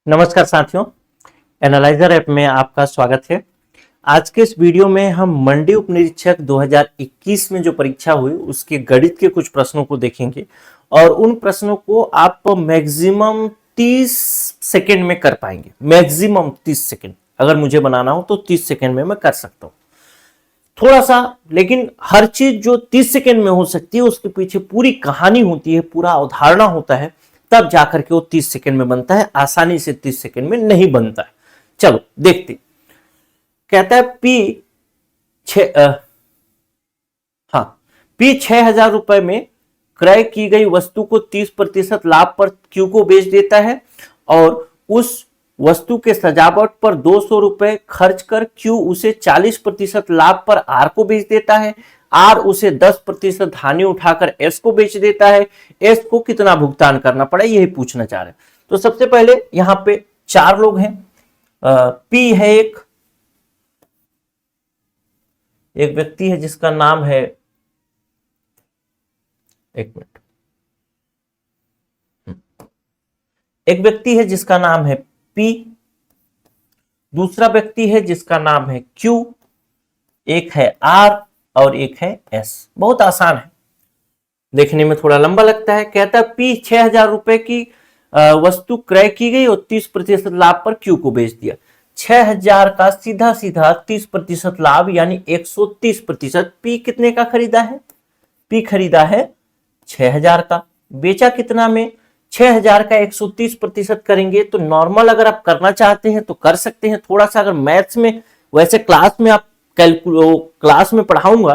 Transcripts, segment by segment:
नमस्कार साथियों, analyser app में आपका स्वागत है। आज के इस वीडियो में हम मंडी उप निरीक्षक 2021 में जो परीक्षा हुई उसके गणित के कुछ प्रश्नों को देखेंगे और उन प्रश्नों को आप मैक्सिमम 30 सेकेंड में कर पाएंगे। मैक्सिमम 30 सेकेंड, अगर मुझे बनाना हो तो 30 सेकेंड में मैं कर सकता हूँ। थोड़ा सा, लेकिन हर चीज जो 30 सेकेंड में हो सकती है उसके पीछे पूरी कहानी होती है, पूरा अवधारणा होता है, तब जाकर के वो 30 सेकेंड में बनता है। आसानी से 30 सेकेंड में नहीं बनता है। चलो देखते। कहता है पी 6,000 रुपए में क्रय की गई वस्तु को 30% लाभ पर क्यू को बेच देता है और उस वस्तु के सजावट पर 200 रुपए खर्च कर क्यू उसे 40% लाभ पर आर को बेच देता है। आर उसे 10% हानि उठाकर एस को बेच देता है। एस को कितना भुगतान करना पड़ा, यही पूछना चाह रहे हैं। तो सबसे पहले यहां पे 4 लोग हैं। पी है एक व्यक्ति है जिसका नाम है, एक मिनट, एक व्यक्ति है जिसका नाम है पी, दूसरा व्यक्ति है जिसका नाम है क्यू, एक है आर और एक है एस। बहुत आसान है, देखने में थोड़ा लंबा लगता है। कहता है पी 6,000 रुपए की वस्तु क्रय की गई और 30% लाभ पर क्यू को बेच दिया। 6,000 का सीधा सीधा 30% लाभ यानी 130%। पी कितने का खरीदा है? पी खरीदा है 6,000 का। बेचा कितना में? 6,000 का 130% करेंगे तो नॉर्मल अगर आप करना चाहते हैं तो कर सकते हैं। थोड़ा सा अगर मैथ्स में, वैसे क्लास में आप क्लास में पढ़ाऊंगा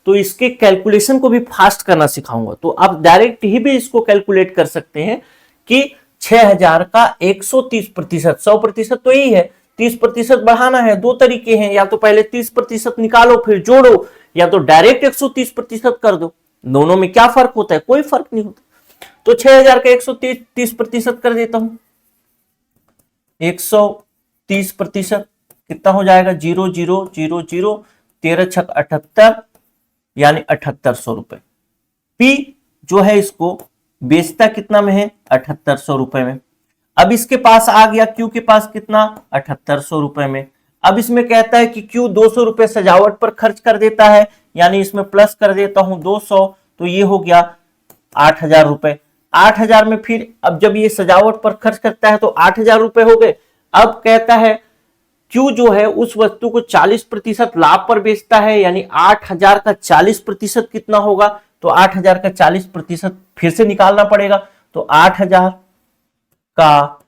तो इसके कैलकुलेशन को भी फास्ट करना सिखाऊंगा, तो आप डायरेक्ट ही भी इसको कैलकुलेट कर सकते हैं कि 6,000 का 130%, 100% तो यही है, 30% बढ़ाना है। 2 तरीके हैं, या तो पहले 30% निकालो फिर जोड़ो, या तो डायरेक्ट 130% कर दो। दोनों में क्या फर्क होता है? कोई फर्क नहीं होता। तो 6,000 का 130% कर देता हूं। 130% कितना हो जाएगा? 0 0 0 0, 13 छक 78 यानी 7800 रुपए। पी जो है इसको बेचता कितना में है? 7800 रुपए में। अब इसके पास आ गया क्यू के पास कितना? 7800 रुपए में। अब इसमें कहता है कि क्यू 200 रुपए सजावट पर खर्च कर देता है, यानी इसमें प्लस कर देता हूं 200, तो ये हो गया 8,000 रुपए। 8,000 में फिर अब जब ये सजावट पर खर्च करता है तो 8,000 रुपए हो गए। अब कहता है क्यू जो है उस वस्तु को 40% लाभ पर बेचता है, यानी 8,000 का 40% कितना होगा? तो 8,000 का 40% फिर से निकालना पड़ेगा। तो 8,000 का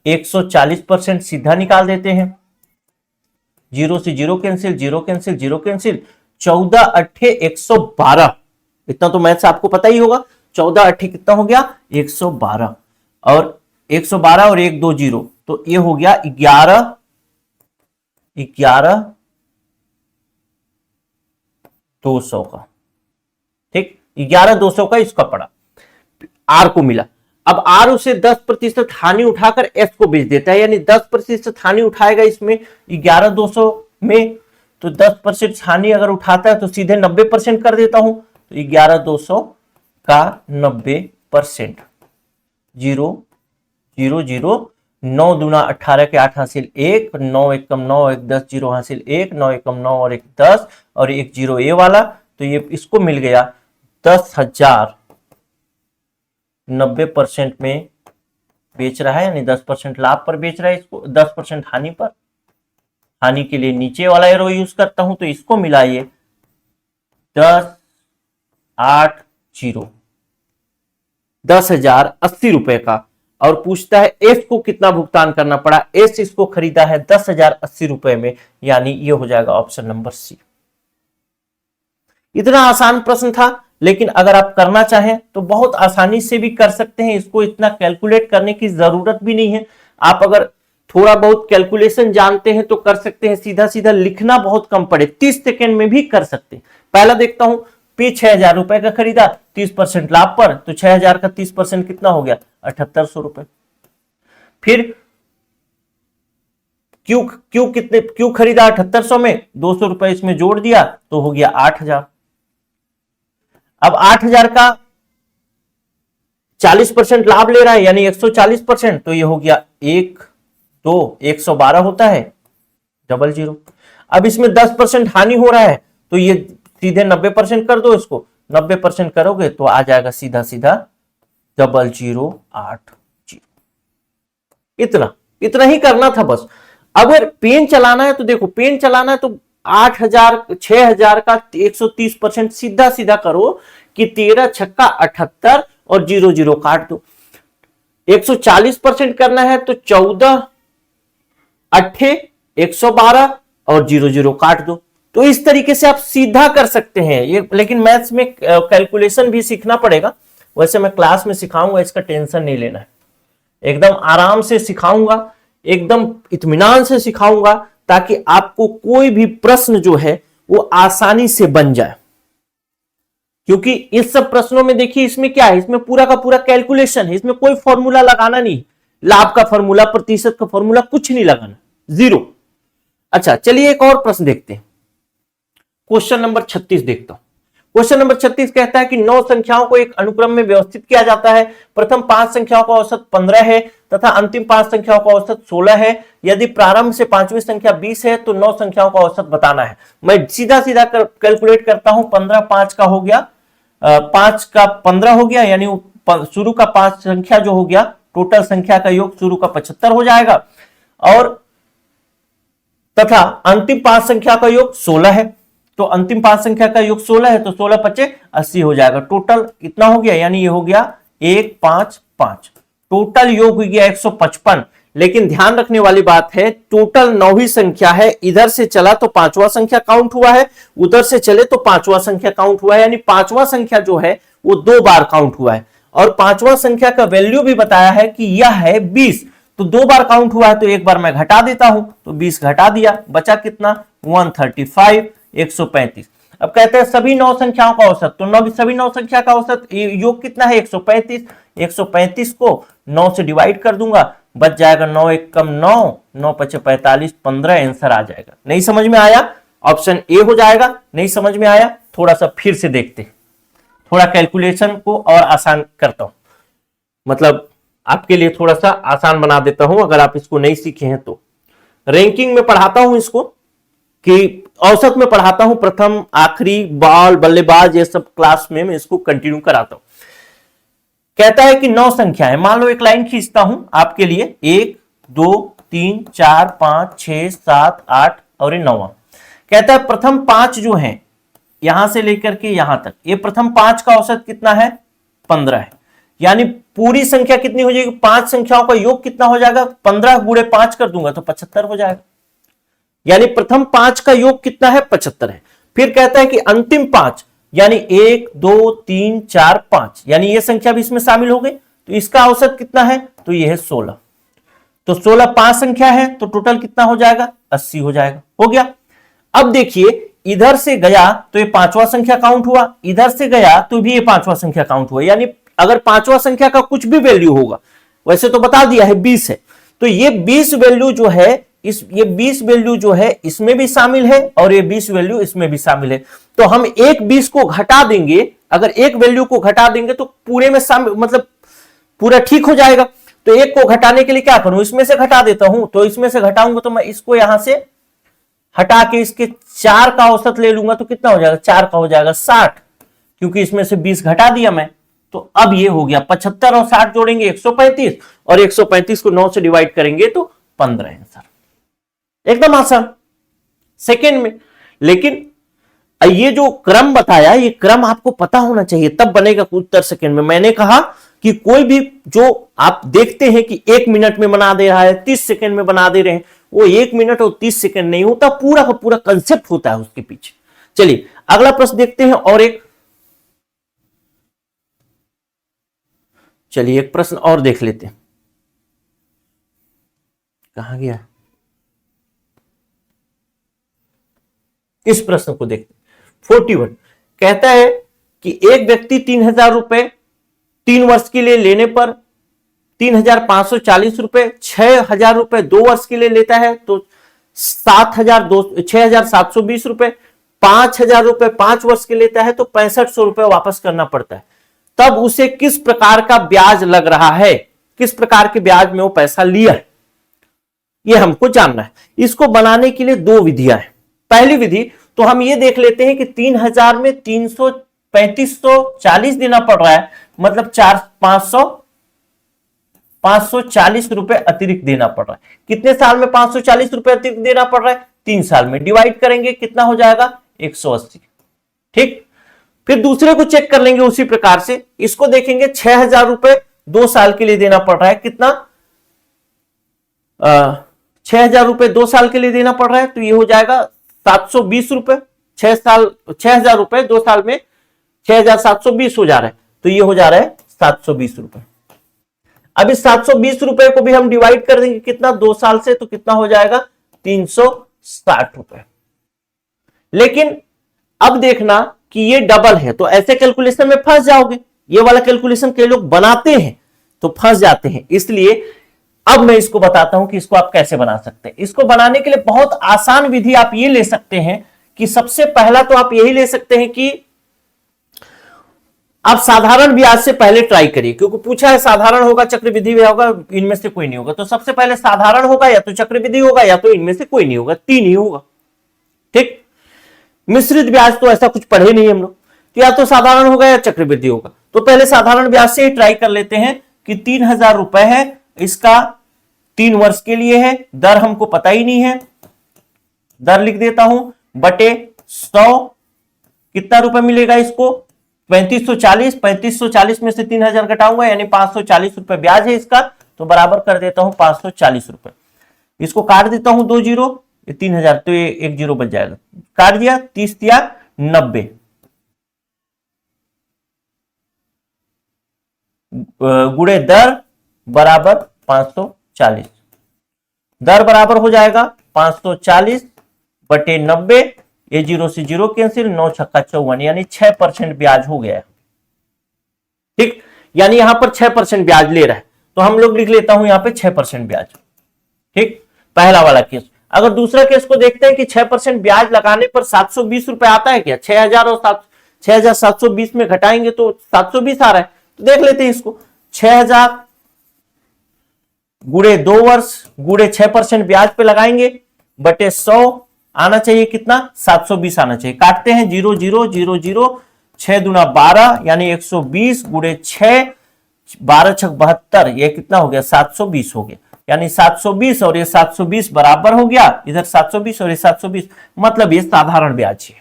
140% सीधा निकाल देते हैं। 0 से 0 कैंसिल, 0 कैंसिल, 0 कैंसिल, 14 अट्ठे 112। इतना तो मैथ से आपको पता ही होगा। 14 अट्ठे कितना हो गया? 112, और 112 और 1 2 0, तो ये हो गया 11 200 का। ठीक, 11 200 का इसका पड़ा, आर को मिला। अब आर उसे 10% हानि उठाकर एस को बेच देता है, यानी 10% हानि उठाएगा इसमें 11 200 में, तो 10% हानि अगर उठाता है तो सीधे 90% कर देता हूं। तो 11 200 का 90%, 0 0 0, 9 दूना 18 के 8 हासिल 1, 9 एकम 9, 1 10, 0 हासिल 1, 9 एकम 9 और 1 10 और 1 0 ए वाला, तो ये इसको मिल गया 10,000। 90% में बेच रहा है, यानी 10% लाभ पर बेच रहा है, इसको 10% हानि पर। हानि के लिए नीचे वाला एरो यूज करता हूं, तो इसको मिला ये 10 8 0, 10,080 रुपए का। और पूछता है एस को कितना भुगतान करना पड़ा? एस इसको खरीदा है 10,080 रुपए में, यानी ये हो जाएगा ऑप्शन नंबर सी। इतना आसान प्रश्न था, लेकिन अगर आप करना चाहें तो बहुत आसानी से भी कर सकते हैं। इसको इतना कैलकुलेट करने की जरूरत भी नहीं है। आप अगर थोड़ा बहुत कैलकुलेशन जानते हैं तो कर सकते हैं। सीधा सीधा लिखना बहुत कम पड़े, 30 सेकेंड में भी कर सकते हैं। पहला देखता हूं, पी 6,000 रुपए का खरीदा 30% लाभ पर, तो 6,000 का 30% कितना हो गया? 7800 रुपए। फिर क्यू खरीदा 7800 में, 200 रुपए इसमें जोड़ दिया तो हो गया 8,000। अब 8,000 का 40% लाभ ले रहा है यानी 140%, तो ये हो गया 1 2 112 होता है 00। अब इसमें 10% हानि हो रहा है तो ये सीधे 90% कर दो, इसको 90% करोगे तो आ जाएगा सीधा सीधा 0080। इतना ही करना था बस। अगर पेन चलाना है तो देखो, पेन चलाना है तो 8000 6000 का 130% सीधा सीधा करो कि 13 छक्का 78 और 00 काट दो। 140% करना है तो 14 8 112 और 00 काट दो। तो इस तरीके से आप सीधा कर सकते हैं ये, लेकिन मैथ्स में कैलकुलेशन भी सीखना पड़ेगा। वैसे मैं क्लास में सिखाऊंगा, इसका टेंशन नहीं लेना है, एकदम आराम से सिखाऊंगा, एकदम इत्मीनान से सिखाऊंगा, ताकि आपको कोई भी प्रश्न जो है वो आसानी से बन जाए। क्योंकि इस सब प्रश्नों में देखिए, इसमें क्या है, इसमें पूरा का पूरा कैलकुलेशन है, इसमें कोई फॉर्मूला लगाना नहीं, लाभ का फॉर्मूला, प्रतिशत का फॉर्मूला कुछ नहीं लगाना, जीरो। अच्छा चलिए एक और प्रश्न देखते हैं, क्वेश्चन नंबर 36 देखता हूं। क्वेश्चन नंबर 36 कहता है कि 9 संख्याओं को एक अनुक्रम में व्यवस्थित किया जाता है। प्रथम 5 संख्याओं का औसत 15 है तथा अंतिम 5 संख्याओं का औसत 16 है। यदि प्रारंभ से 5वीं संख्या 20 है तो 9 संख्याओं का औसत बताना है। मैं सीधा सीधा कैलकुलेट करता हूं, 15 5 का हो गया, 5 का 15 हो गया, यानी शुरू का 5 संख्या जो हो गया, टोटल संख्या का योग शुरू का 75 हो जाएगा, और तथा अंतिम 5 संख्या का योग 16 है, तो अंतिम 5 संख्या का योग 16 है, तो 16 5 80 हो जाएगा। टोटल कितना हो गया, यानी ये हो गया 1 5 5, टोटल योग हो गया 155। लेकिन ध्यान रखने वाली बात है, टोटल 9वीं संख्या है, इधर से चला तो 5वां संख्या काउंट हुआ है, उधर से चले तो 5वां संख्या काउंट हुआ है, यानी 5वां संख्या जो है वो 2 बार काउंट हुआ है। और 5वां संख्या का वैल्यू भी बताया है कि यह है 20, तो 2 बार काउंट हुआ है, तो एक बार मैं घटा देता हूं, तो 20 घटा दिया, बचा कितना 135 135। अब कहते हैं सभी 9 संख्याओं का औसत, तो सभी 9 संख्या का औसत योग कितना है 135। 135 को 9 से डिवाइड कर दूंगा, बच जाएगा 9 1 कम 9, 9 5 45, 15 आंसर आ जाएगा। नहीं समझ में आया, ऑप्शन ए हो जाएगा। नहीं समझ में आया, थोड़ा सा फिर से देखते, थोड़ा कैलकुलेशन को और आसान करता हूं, मतलब आपके लिए थोड़ा सा आसान बना देता हूं, अगर आप इसको नहीं सीखे हैं तो। रैंकिंग में पढ़ाता हूं इसको, कि औसत में पढ़ाता हूं, प्रथम आखिरी बॉल बल्लेबाज ये सब क्लास में मैं इसको कंटिन्यू कराता हूं। कहता है कि 9 संख्या है, मान लो एक लाइन खींचता हूं आपके लिए, 1 2 3 4 5 6 7 8 और ये 9वां। कहता है प्रथम 5 जो है यहां से लेकर के यहां तक, ये प्रथम 5 का औसत कितना है 15 है, यानी पूरी संख्या कितनी हो जाएगी, 5 संख्याओं का योग कितना हो जाएगा, 15 गुणे 5 कर दूंगा तो 75 हो जाएगा, यानी प्रथम 5 का योग कितना है 75 है। फिर कहता है कि अंतिम 5 यानी 1 2 3 4 5, यानी ये संख्या भी इसमें शामिल हो गई, तो इसका औसत कितना है, तो ये है 16, तो 16 5 संख्या है, तो टोटल कितना हो जाएगा 80 हो जाएगा, हो गया। अब देखिए इधर से गया तो ये 5वां संख्या काउंट हुआ, इधर से गया तो भी ये 5वां संख्या काउंट हुआ, यानी अगर 5वां संख्या का कुछ भी वैल्यू होगा, वैसे तो बता दिया है 20 है, तो ये 20 वैल्यू जो है ये 20 वैल्यू जो है इसमें भी शामिल है और ये 20 वैल्यू इसमें भी शामिल है, तो हम एक 20 को घटा देंगे, अगर एक वैल्यू को घटा देंगे तो पूरे में शामिल, मतलब पूरा ठीक हो जाएगा। तो एक को घटाने के लिए क्या करूं, इसमें से घटा देता हूं, तो इसमें से घटाऊंगा तो मैं इसको यहां से हटा के इसके 4 का औसत ले लूंगा, तो कितना हो जाएगा 4 का हो जाएगा 60, क्योंकि इसमें से 20 घटा दिया मैं, तो अब ये हो गया 75 और 60 जोड़ेंगे 135, और 135 को 9 से डिवाइड करेंगे तो 15 आंसर, एकदम आसान सेकेंड में। लेकिन ये जो क्रम बताया, ये क्रम आपको पता होना चाहिए, तब बनेगा उत्तर सेकेंड में। मैंने कहा कि कोई भी जो आप देखते हैं कि 1 मिनट में बना दे रहा है, 30 सेकेंड में बना दे रहे हैं, वो 1 मिनट और 30 सेकेंड नहीं होता, पूरा का पूरा कंसेप्ट होता है उसके पीछे। चलिए अगला प्रश्न देखते हैं, और एक चलिए एक प्रश्न और देख लेते हैं, कहां गया, इस प्रश्न को देखते हैं। 41 कहता है कि एक व्यक्ति 3000 रुपए 3 वर्ष के लिए लेने पर 3540 रुपए, 6000 रुपए 2 वर्ष के लिए लेता है तो 6720 रुपए, 5000 रुपए 5 वर्ष के लेता है तो 6500 रुपए वापस करना पड़ता है। तब उसे किस प्रकार का ब्याज लग रहा है, किस प्रकार के ब्याज में वो पैसा लिया है, ये हमको जानना है। इसको बनाने के लिए दो विधियां हैं। पहली विधि तो हम ये देख लेते हैं कि 3000 में 3540 देना पड़ रहा है, मतलब 540 रुपए अतिरिक्त देना पड़ रहा है। कितने साल में 540 रुपए अतिरिक्त देना पड़ रहा है? 3 साल में। डिवाइड करेंगे कितना हो जाएगा? 180। ठीक, फिर दूसरे को चेक कर लेंगे उसी प्रकार से। इसको देखेंगे 6000 रुपए 2 साल के लिए देना पड़ रहा है। कितना? 6000 रुपए 2 साल के लिए देना पड़ रहा है, तो ये हो जाएगा 720 रुपए। 6000 रुपए 2 साल में 6720 हो जा रहा है, तो ये हो जा रहा है 720 रुपए। अब इस 720 रुपए को भी हम डिवाइड कर देंगे कितना? 2 साल से, तो कितना हो जाएगा? 360 रुपए। लेकिन अब देखना कि ये डबल है, तो ऐसे कैलकुलेशन में फंस जाओगे। ये वाला कैलकुलेशन कई लोग बनाते हैं तो फंस जाते हैं, इसलिए अब मैं इसको बताता हूं कि इसको आप कैसे बना सकते हैं। इसको बनाने के लिए बहुत आसान विधि आप ये ले सकते हैं कि सबसे पहला तो आप यही ले सकते हैं कि आप साधारण ब्याज से पहले ट्राई करिए, क्योंकि पूछा है साधारण होगा चक्रवृद्धि होगा, इनमें से कोई नहीं होगा। तो सबसे पहले साधारण होगा, या तो चक्रवृद्धि होगा, या तो इनमें से कोई नहीं होगा, 3 ही होगा। ठीक, मिश्रित ब्याज तो ऐसा कुछ पढ़े नहीं हम लोग, तो या तो साधारण होगा या चक्रवृद्धि होगा। तो पहले साधारण ब्याज से ही ट्राई कर लेते हैं कि 3000 रुपए है, इसका 3 वर्ष के लिए है, दर हमको पता ही नहीं है, दर लिख देता हूं बटे 100, कितना रुपए मिलेगा इसको? 3540। 3540 में से 3000 घटाऊंगा, यानी 540 रुपए ब्याज है इसका, तो बराबर कर देता हूं 540 रुपए। इसको काट देता हूं 2 जीरो, 3000, तो ये 1 जीरो बच जाएगा, काट दिया, 30 दिया 90, गुणे दर बराबर 540। दर बराबर हो जाएगा 540 बटे 90, ये 0 से 0 कैंसिल, 9 छक्का 54, यानी 6% ब्याज हो गया। ठीक, यानी यहां पर 6% ब्याज ले रहा है, तो हम लोग लिख लेता हूं यहां पे 6% ब्याज। ठीक, पहला वाला केस। अगर दूसरा केस को देखते हैं कि 6% ब्याज लगाने पर 720 रुपए आता है क्या? 6000 और 6720 में घटाएंगे तो 720 आ रहा है, तो देख लेते हैं इसको। 6000 गुणे 2 वर्ष गुणे 6% ब्याज पे लगाएंगे, बटे 100 आना चाहिए, कितना? 720 आना चाहिए। काटते हैं 0 0 0 0, 6 दूना 12, यानी 120 गुणे 6, 12 छक 72, ये कितना हो गया? 720 हो गया, यानी 720 और ये 720 बराबर हो गया, इधर 720 और ये 720, मतलब ये साधारण ब्याज है।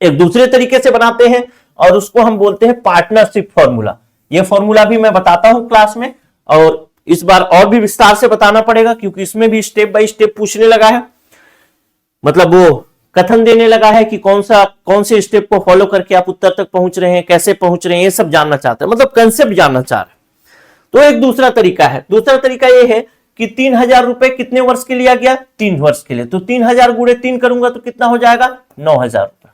एक दूसरे तरीके से बनाते हैं और उसको हम बोलते हैं पार्टनरशिप फॉर्मूला। ये फॉर्मूला भी मैं बताता हूं क्लास में, और इस बार और भी विस्तार से बताना पड़ेगा, क्योंकि इसमें भी स्टेप बाय स्टेप पूछने लगा है, मतलब वो कथन देने लगा है कि कौन से स्टेप को फॉलो करके आप उत्तर तक पहुंच रहे हैं, कैसे पहुंच रहे हैं, ये सब जानना चाहते हैं, मतलब कंसेप्ट जानना चाह रहे हैं। तो एक दूसरा तरीका है। दूसरा तरीका ये है कि 3000 रुपए कितने वर्ष के लिया गया? 3 वर्ष के लिए, तो 3000 गुणे 3 करूंगा तो कितना हो जाएगा? 9000 रुपए।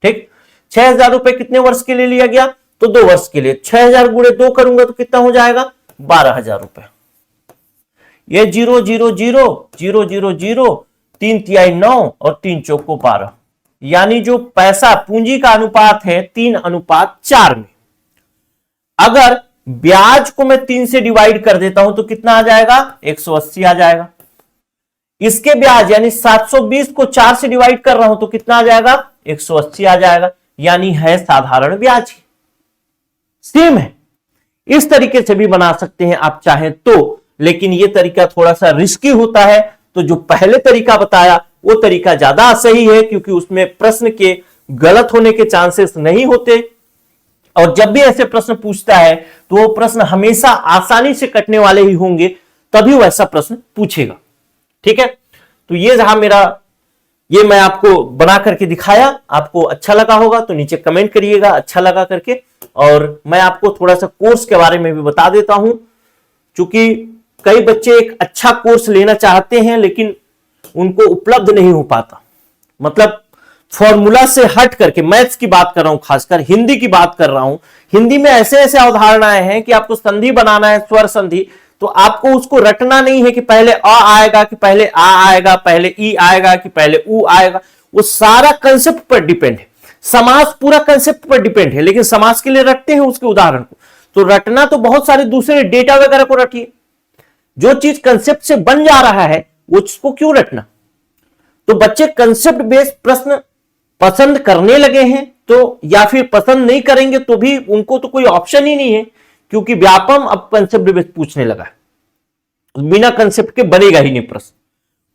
ठीक, 6000 रुपए कितने वर्ष के लिए लिया गया? तो 2 वर्ष के लिए, 6000 गुणे 2 करूंगा तो कितना हो जाएगा? 12000 रुपए। ये 0 0 0 0 0 0, 3 तिहाई 9 और 3 चौको 12, यानी जो पैसा पूंजी का अनुपात है 3:4 में। अगर ब्याज को मैं 3 से डिवाइड कर देता हूं तो कितना आ जाएगा? 180 आ जाएगा। इसके ब्याज यानी 720 को 4 से डिवाइड कर रहा हूं तो कितना आ जाएगा? 180 आ जाएगा, यानी है साधारण ब्याज। सेम है, इस तरीके से भी बना सकते हैं आप चाहें तो, लेकिन यह तरीका थोड़ा सा रिस्की होता है। तो जो पहले तरीका बताया वो तरीका ज्यादा सही है, क्योंकि उसमें प्रश्न के गलत होने के चांसेस नहीं होते, और जब भी ऐसे प्रश्न पूछता है तो वो प्रश्न हमेशा आसानी से कटने वाले ही होंगे, तभी वो ऐसा प्रश्न पूछेगा। ठीक है, तो ये रहा मेरा, ये मैं आपको बना करके दिखाया। आपको अच्छा लगा होगा तो नीचे कमेंट करिएगा अच्छा लगा करके, और मैं आपको थोड़ा सा कोर्स के बारे में भी बता देता हूं, क्योंकि कई बच्चे एक अच्छा कोर्स लेना चाहते हैं लेकिन उनको उपलब्ध नहीं हो पाता। मतलब फॉर्मूला से हट करके, मैथ्स की बात कर रहा हूं, खासकर हिंदी की बात कर रहा हूं। हिंदी में ऐसे ऐसे अवधारणाएं हैं कि आपको संधि बनाना है, स्वर संधि, तो आपको उसको रटना नहीं है कि पहले अ आएगा कि पहले आ आएगा, पहले ई आएगा कि पहले उ आएगा। वो सारा कंसेप्ट पर डिपेंड है। समास पूरा कंसेप्ट पर डिपेंड है, लेकिन समास के लिए रटते हैं उसके उदाहरण को। तो रटना तो बहुत सारे दूसरे डेटा वगैरह को रटिए, जो चीज कंसेप्ट से बन जा रहा है उसको क्यों रटना। तो बच्चे कंसेप्ट बेस्ड प्रश्न पसंद करने लगे हैं, तो या फिर पसंद नहीं करेंगे तो भी उनको तो कोई ऑप्शन ही नहीं है, क्योंकि व्यापम अब कंसेप्ट बेस्ड पूछने लगा है। बिना कंसेप्ट के बनेगा ही नहीं प्रश्न,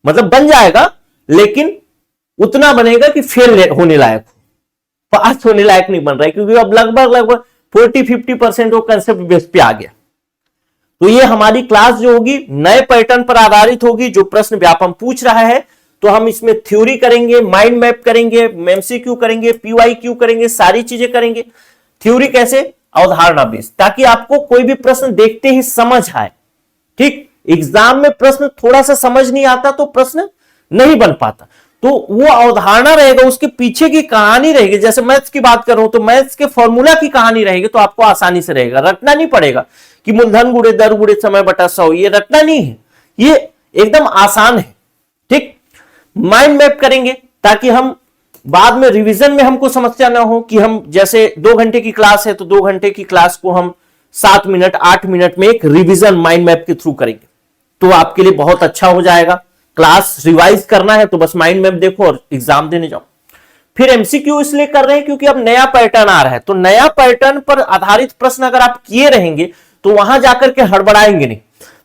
मतलब बन जाएगा लेकिन उतना बनेगा कि फेल होने लायक हो, पास होने लायक नहीं बन रहा है, क्योंकि अब लगभग 40-50% वो कंसेप्ट बेस पे आ गया। तो ये हमारी क्लास जो होगी नए पैटर्न पर आधारित होगी, जो प्रश्न व्यापम पूछ रहा है। तो हम इसमें थ्योरी करेंगे, माइंड मैप करेंगे, एमसीक्यू करेंगे, पीवाईक्यू करेंगे, सारी चीजें करेंगे। थ्योरी कैसे? अवधारणा बेस, ताकि आपको कोई भी प्रश्न देखते ही समझ आए। ठीक, एग्जाम में प्रश्न थोड़ा सा समझ नहीं आता तो प्रश्न नहीं बन पाता, तो वो अवधारणा रहेगा, उसके पीछे की कहानी रहेगी। जैसे मैथ्स की बात कर रहा हूं तो मैथ्स के फॉर्मूला की कहानी रहेगी, तो आपको आसानी से रहेगा, रटना नहीं पड़ेगा कि मूलधन गुणे दर गुणे समय बटा 100, ये रटना नहीं है, ये एकदम आसान है। ठीक, माइंड मैप करेंगे ताकि हम बाद में रिवीजन में हमको समस्या ना हो कि हम जैसे 2 घंटे की क्लास है तो 2 घंटे की क्लास को हम 7 मिनट 8 मिनट में एक रिवीजन माइंड मैप के थ्रू करेंगे, तो आपके लिए बहुत अच्छा हो जाएगा। क्लास रिवाइज करना है तो बस माइंड मैप देखो और एग्जाम देने जाओ। फिर एमसीक्यू इसलिए कर रहे हैं क्योंकि अब नया पैटर्न आ रहा है, तो नया पैटर्न पर आधारित प्रश्न अगर आप किए रहेंगे तो वहां जाकर के हड़बड़ाएंगे नहीं।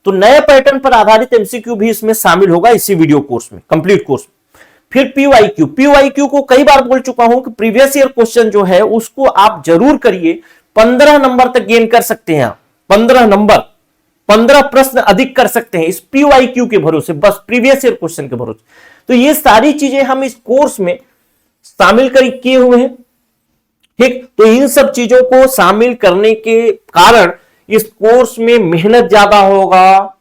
तो नए पैटर्न पर आधारित एमसीक्यू भी इसमें शामिल होगा इसी वीडियो कोर्स में, कंप्लीट कोर्स में। फिर पीवाईक्यू, पीवाईक्यू को कई बार बोल चुका हूं कि प्रीवियस ईयर क्वेश्चन जो है उसको आप जरूर करिए, 15 नंबर तक गेन कर सकते हैं आप, 15 नंबर, 15 प्रश्न अधिक कर सकते हैं इस पीवाईक्यू के भरोसे, बस प्रीवियस ईयर क्वेश्चन के भरोसे। तो ये सारी चीजें हम इस कोर्स में शामिल किए हुए हैं। ठीक, तो इन सब चीजों को शामिल करने के कारण इस कोर्स में मेहनत ज्यादा होगा,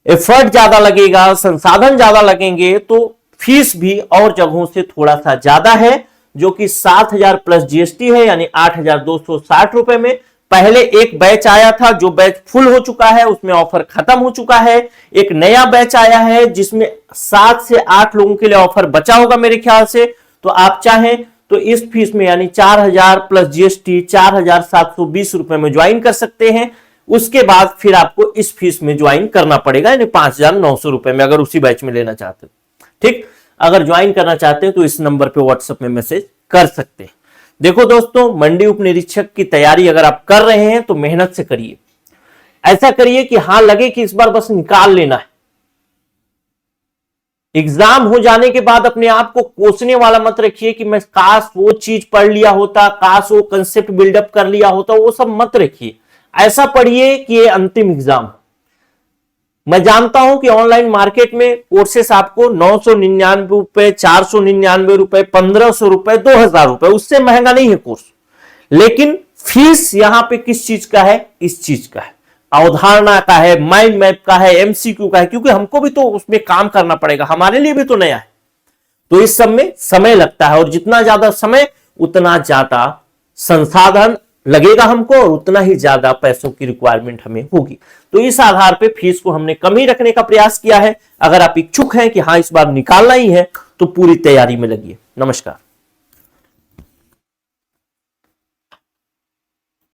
एफर्ट ज्यादा लगेगा, संसाधन ज्यादा लगेंगे, तो फीस भी और जगहों से थोड़ा सा ज्यादा है, जो कि 7,000 प्लस जीएसटी है, यानी 8,260 रुपए में। पहले एक बैच आया था, जो बैच फुल हो चुका है, उसमें ऑफर खत्म हो चुका है। एक नया बैच आया है जिसमें 7 से 8 लोगों के लिए ऑफर बचा होगा मेरे ख्याल से। तो आप चाहें तो इस फीस में यानी 4,000 प्लस जीएसटी 4,720 रुपए में ज्वाइन कर सकते हैं। उसके बाद फिर आपको इस फीस में ज्वाइन करना पड़ेगा, यानी 5,900 रुपए में, अगर उसी बैच में लेना चाहते हैं। ठीक, अगर ज्वाइन करना चाहते हैं तो इस नंबर पे व्हाट्सएप में मैसेज कर सकते हैं। देखो दोस्तों, मंडी उप निरीक्षक की तैयारी अगर आप कर रहे हैं तो मेहनत से करिए, ऐसा करिए कि हां लगे कि इस बार बस निकाल लेना है। एग्जाम हो जाने के बाद अपने आप को कोसने वाला मत रखिए कि मैं काश वो चीज पढ़ लिया होता, काश वो कंसेप्ट बिल्डअप कर लिया होता, वो सब मत रखिए। ऐसा पढ़िए कि ये अंतिम एग्जाम। मैं जानता हूं कि ऑनलाइन मार्केट में कोर्सेस आपको 999 रुपए, 499 रुपए, 1,500 रुपए, 2,000 रुपए, उससे महंगा नहीं है कोर्स। लेकिन फीस यहां पे किस चीज का है? इस चीज का है, अवधारणा का है, माइंड मैप का है, एमसीक्यू का है, क्योंकि हमको भी तो उसमें काम करना पड़ेगा, हमारे लिए भी तो नया है। तो इस सब में समय लगता है, और जितना ज्यादा समय उतना ज्यादा संसाधन लगेगा हमको, और उतना ही ज्यादा पैसों की रिक्वायरमेंट हमें होगी। तो इस आधार पे फीस को हमने कम ही रखने का प्रयास किया है। अगर आप इच्छुक हैं कि हाँ इस बार निकालना ही है तो पूरी तैयारी में लगिए। नमस्कार।